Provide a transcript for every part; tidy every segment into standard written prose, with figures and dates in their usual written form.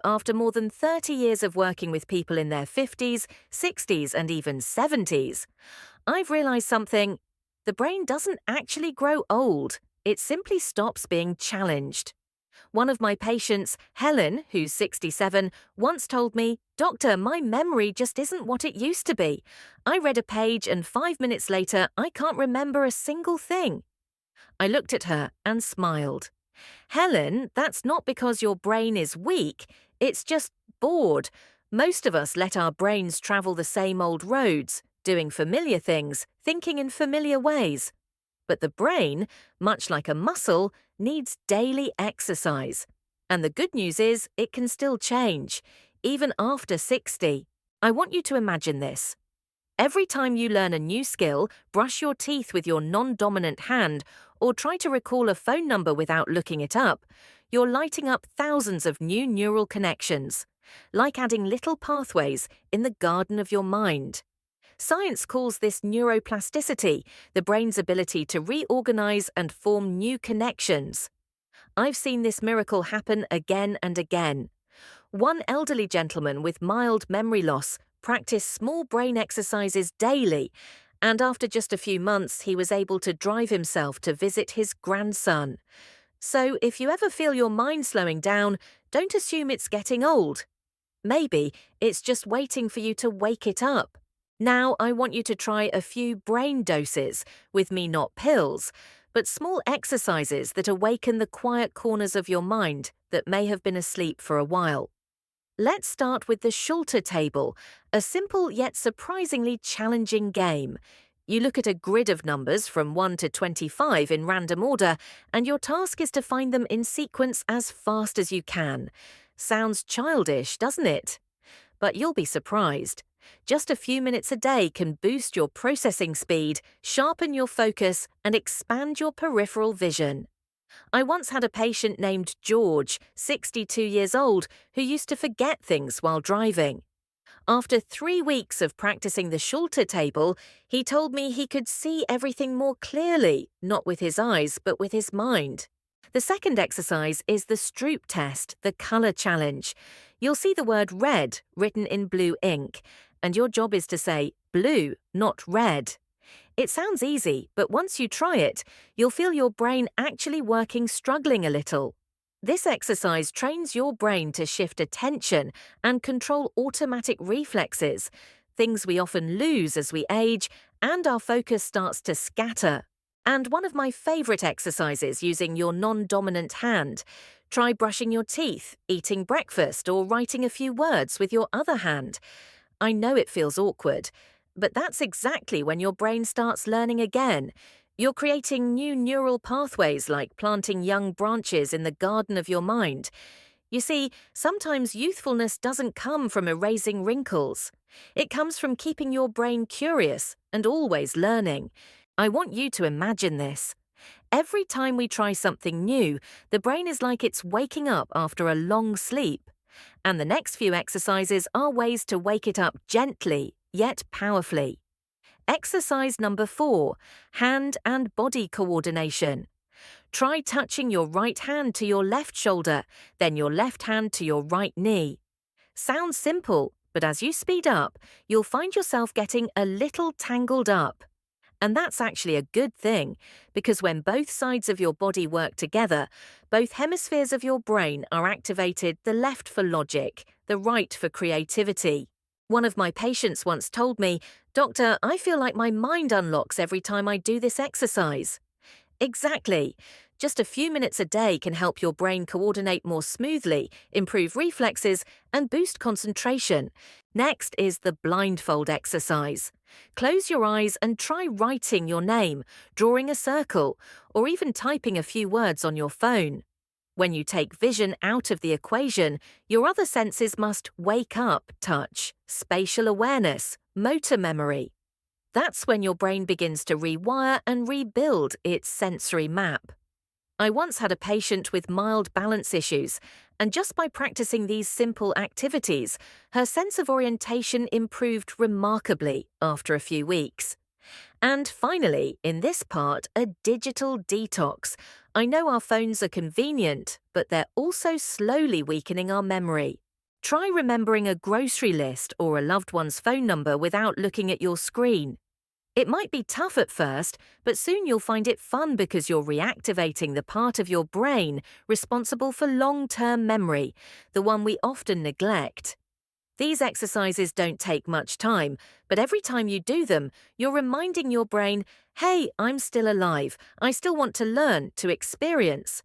After more than 30 years of working with people in their 50s, 60s, and even 70s, I've realized something. The brain doesn't actually grow old, it simply stops being challenged. One of my patients, Helen, who's 67, once told me, "Doctor, my memory just isn't what it used to be. I read a page and 5 minutes later, I can't remember a single thing." I looked at her and smiled. Helen, that's not because your brain is weak, it's just bored. Most of us let our brains travel the same old roads, doing familiar things, thinking in familiar ways. But the brain, much like a muscle, needs daily exercise. And the good news is it can still change, even after 60. I want you to imagine this. Every time you learn a new skill, brush your teeth with your non-dominant hand, or try to recall a phone number without looking it up, you're lighting up thousands of new neural connections, like adding little pathways in the garden of your mind. Science calls this neuroplasticity, the brain's ability to reorganize and form new connections. I've seen this miracle happen again and again. One elderly gentleman with mild memory loss practiced small brain exercises daily, and after just a few months, he was able to drive himself to visit his grandson. So if you ever feel your mind slowing down, don't assume it's getting old. Maybe it's just waiting for you to wake it up. Now I want you to try a few brain doses, with me not pills, but small exercises that awaken the quiet corners of your mind that may have been asleep for a while. Let's start with the Schulter table, a simple yet surprisingly challenging game. You look at a grid of numbers from 1 to 25 in random order, and your task is to find them in sequence as fast as you can. Sounds childish, doesn't it? But you'll be surprised. Just a few minutes a day can boost your processing speed, sharpen your focus, and expand your peripheral vision. I once had a patient named George, 62 years old, who used to forget things while driving. After 3 weeks of practicing the Schulter table, he told me he could see everything more clearly, not with his eyes, but with his mind. The second exercise is the Stroop test, the color challenge. You'll see the word red written in blue ink, and your job is to say blue, not red. It sounds easy, but once you try it, you'll feel your brain actually struggling a little. This exercise trains your brain to shift attention and control automatic reflexes, things we often lose as we age, and our focus starts to scatter. And one of my favorite exercises using your non-dominant hand. Try brushing your teeth, eating breakfast, or writing a few words with your other hand. I know it feels awkward, but that's exactly when your brain starts learning again. You're creating new neural pathways like planting young branches in the garden of your mind. You see, sometimes youthfulness doesn't come from erasing wrinkles. It comes from keeping your brain curious and always learning. I want you to imagine this. Every time we try something new, the brain is like it's waking up after a long sleep. And the next few exercises are ways to wake it up gently, yet powerfully. Exercise number 4, hand and body coordination. Try touching your right hand to your left shoulder, then your left hand to your right knee. Sounds simple, but as you speed up, you'll find yourself getting a little tangled up. And that's actually a good thing, because when both sides of your body work together, both hemispheres of your brain are activated, the left for logic, the right for creativity. One of my patients once told me, "Doctor, I feel like my mind unlocks every time I do this exercise." Exactly. Just a few minutes a day can help your brain coordinate more smoothly, improve reflexes, and boost concentration. Next is the blindfold exercise. Close your eyes and try writing your name, drawing a circle, or even typing a few words on your phone. When you take vision out of the equation, your other senses must wake up: touch, spatial awareness, motor memory. That's when your brain begins to rewire and rebuild its sensory map. I once had a patient with mild balance issues, and just by practicing these simple activities, her sense of orientation improved remarkably after a few weeks. And finally, in this part, a digital detox. I know our phones are convenient, but they're also slowly weakening our memory. Try remembering a grocery list or a loved one's phone number without looking at your screen. It might be tough at first, but soon you'll find it fun because you're reactivating the part of your brain responsible for long-term memory, the one we often neglect. These exercises don't take much time, but every time you do them, you're reminding your brain, hey, I'm still alive. I still want to learn, to experience.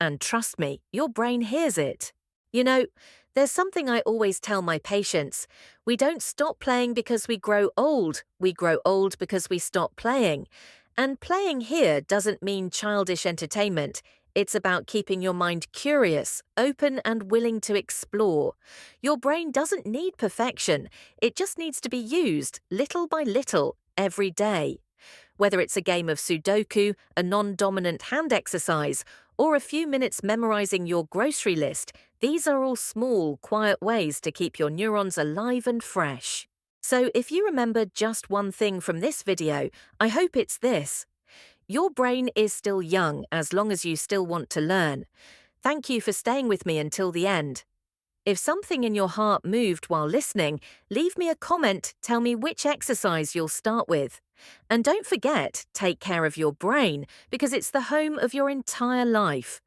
And trust me, your brain hears it. You know, there's something I always tell my patients. We don't stop playing because we grow old. We grow old because we stop playing. And playing here doesn't mean childish entertainment. It's about keeping your mind curious, open, and willing to explore. Your brain doesn't need perfection. It just needs to be used, little by little, every day. Whether it's a game of Sudoku, a non-dominant hand exercise, or a few minutes memorizing your grocery list, these are all small, quiet ways to keep your neurons alive and fresh. So if you remember just one thing from this video, I hope it's this. Your brain is still young as long as you still want to learn. Thank you for staying with me until the end. If something in your heart moved while listening, leave me a comment, tell me which exercise you'll start with. And don't forget, take care of your brain because it's the home of your entire life.